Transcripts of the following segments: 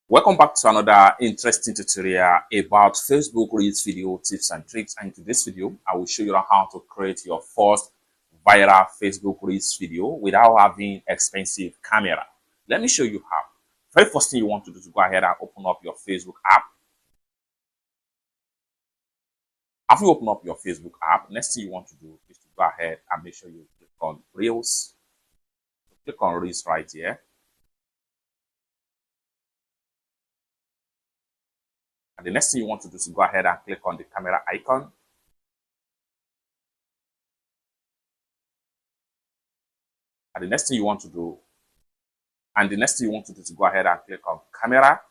Welcome back to another interesting tutorial about Facebook Reels video tips and tricks. And in today's video, I will show you how to create your first viral Facebook Reels video without having expensive camera. Let me show you how. Very first thing you want to do is go ahead and open up your Facebook app. After you open up your Facebook app, next thing you want to do is to go ahead and make sure you click on Reels. Click on Reels right here. And the next thing you want to do is to go ahead and click on the camera icon. And the next thing you want to do is to go ahead and click on camera.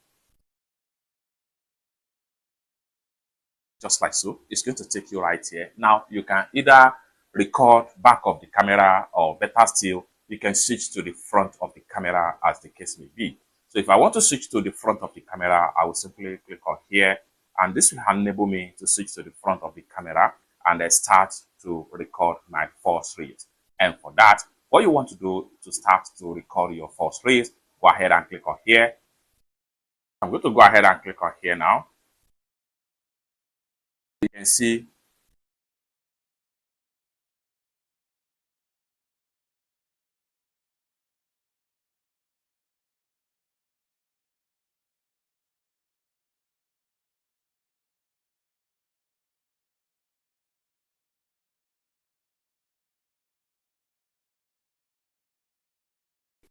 Just like so. It's going to take you right here. Now you can either record back of the camera, or better still, you can switch to the front of the camera as the case may be. So if I want to switch to the front of the camera, I will simply click on here, and this will enable me to switch to the front of the camera and then start to record my first reel. And for that, what you want to do to start to record your first reel, go ahead and click on here. I'm going to go ahead and click on here now. You can see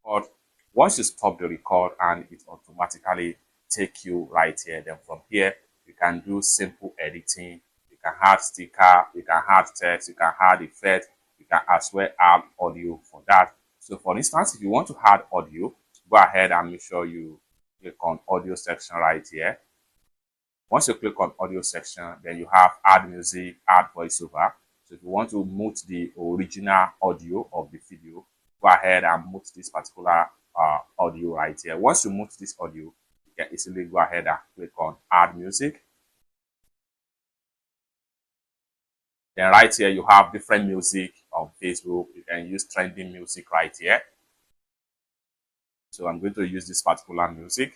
record. Once you stop the record, and it automatically take you right here, then from here you can do simple editing. You can add sticker, you can add text, you can add effect, you can as well add audio for that. So for instance, if you want to add audio, go ahead and make sure you click on audio section right here. Once you click on audio section, then you have add music, add voiceover. So if you want to mute the original audio of the video, go ahead and mute this particular audio right here. Once you mute this audio, you can easily go ahead and click on add music. Then right here, you have different music on Facebook. You can use trending music right here. So I'm going to use this particular music,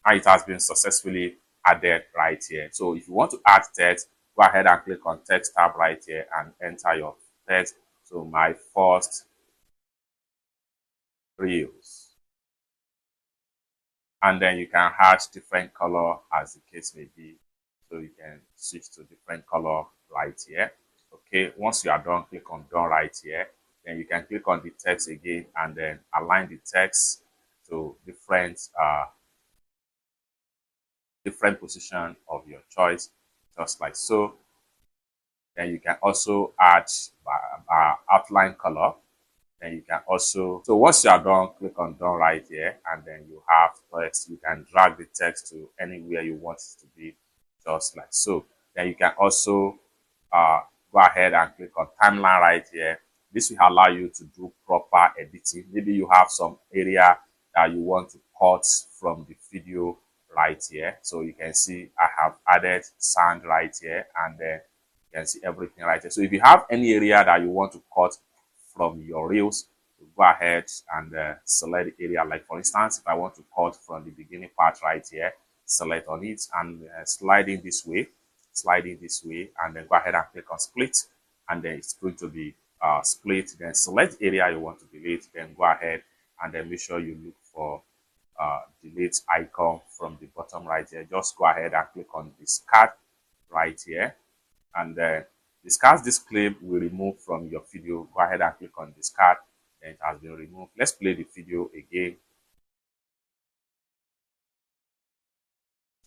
and it has been successfully added right here. So if you want to add text, go ahead and click on text tab right here and enter your text. So my first reels. And then you can add different color as the case may be. So you can switch to different color right here. Okay, once you are done, click on done right here. Then you can click on the text again and then align the text to different position of your choice, just like so. Then you can also add outline color. Then you can also, so once you are done, click on done right here, and then you have text. You can drag the text to anywhere you want it to be, just like so. Then you can also go ahead and click on timeline right here. This will allow you to do proper editing. Maybe you have some area that you want to cut from the video right here. So you can see I have added sound right here, and then you can see everything right here. So if you have any area that you want to cut from your reels, go ahead and select the area. Like for instance, if I want to cut from the beginning part right here, select on it and slide in this way, and then go ahead and click on split, and then it's going to be split. Then select area you want to delete, then go ahead and then make sure you look for delete icon from the bottom right here. Just go ahead and click on discard right here, and then discard this clip will remove from your video. Go ahead and click on discard, and it has been removed. Let's play the video again,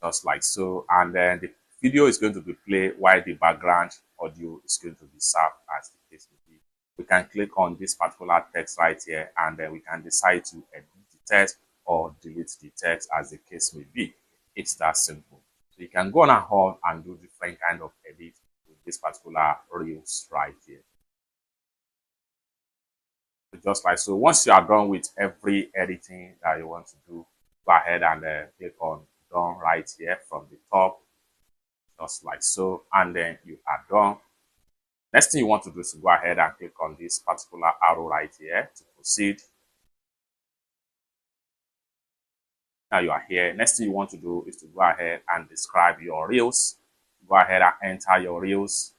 just like so, and then the video is going to be played while the background audio is going to be served as the case may be. We can click on this particular text right here, and then we can decide to edit the text or delete the text as the case may be. It's that simple. So you can go on and do different kind of edit with this particular reels right here. Just like so. Once you are done with every editing that you want to do, go ahead and click on done right here from the top, just like so, and then you are done. Next thing you want to do is to go ahead and click on this particular arrow right here to proceed. Now you are here. Next thing you want to do is to go ahead and describe your reels. Go ahead and enter your reels.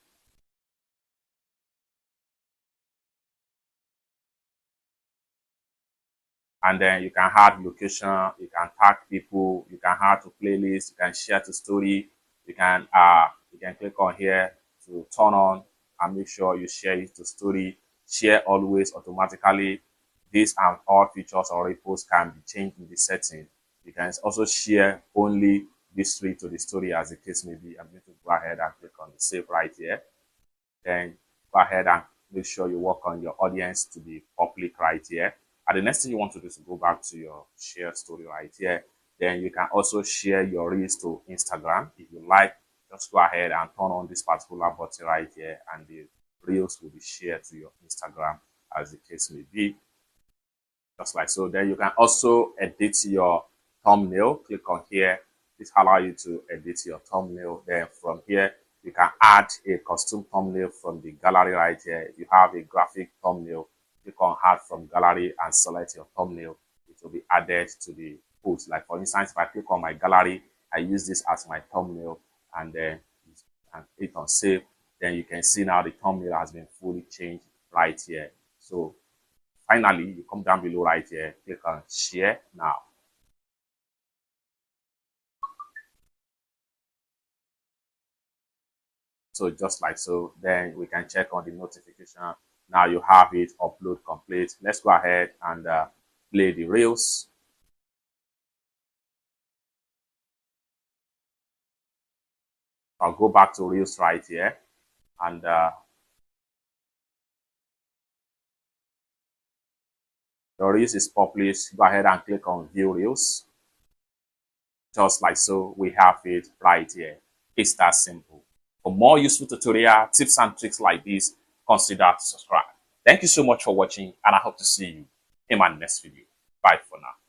And then you can add location, you can tag people, you can add to playlist, you can share to story, you can click on here to turn on and make sure you share it to story. Share always automatically. These and all features or reposts can be changed in the setting. You can also share only this three to the story as the case may be. I'm going to go ahead and click on the save right here. Then go ahead and make sure you work on your audience to be public right here. And the next thing you want to do is to go back to your share story right here. Then you can also share your reels to Instagram. If you like, just go ahead and turn on this particular button right here, and the reels will be shared to your Instagram as the case may be. Just like so. Then you can also edit your thumbnail. Click on here. This allows you to edit your thumbnail. Then from here, you can add a custom thumbnail from the gallery right here. If you have a graphic thumbnail, click on add from gallery and select your thumbnail. It will be added to the post. Like for instance, if I click on my gallery, I use this as my thumbnail, and then click on save. Then you can see now the thumbnail has been fully changed right here. So finally, you come down below right here, click on share now. So just like so, then we can check on the notification. Now you have it upload complete. Let's go ahead and play the reels. I'll go back to reels right here, and the reels is published. Go ahead and click on view reels. Just like so, we have it right here. It's that simple. For more useful tutorial tips and tricks like this, consider to subscribe. Thank you so much for watching, and I hope to see you in my next video. Bye for now.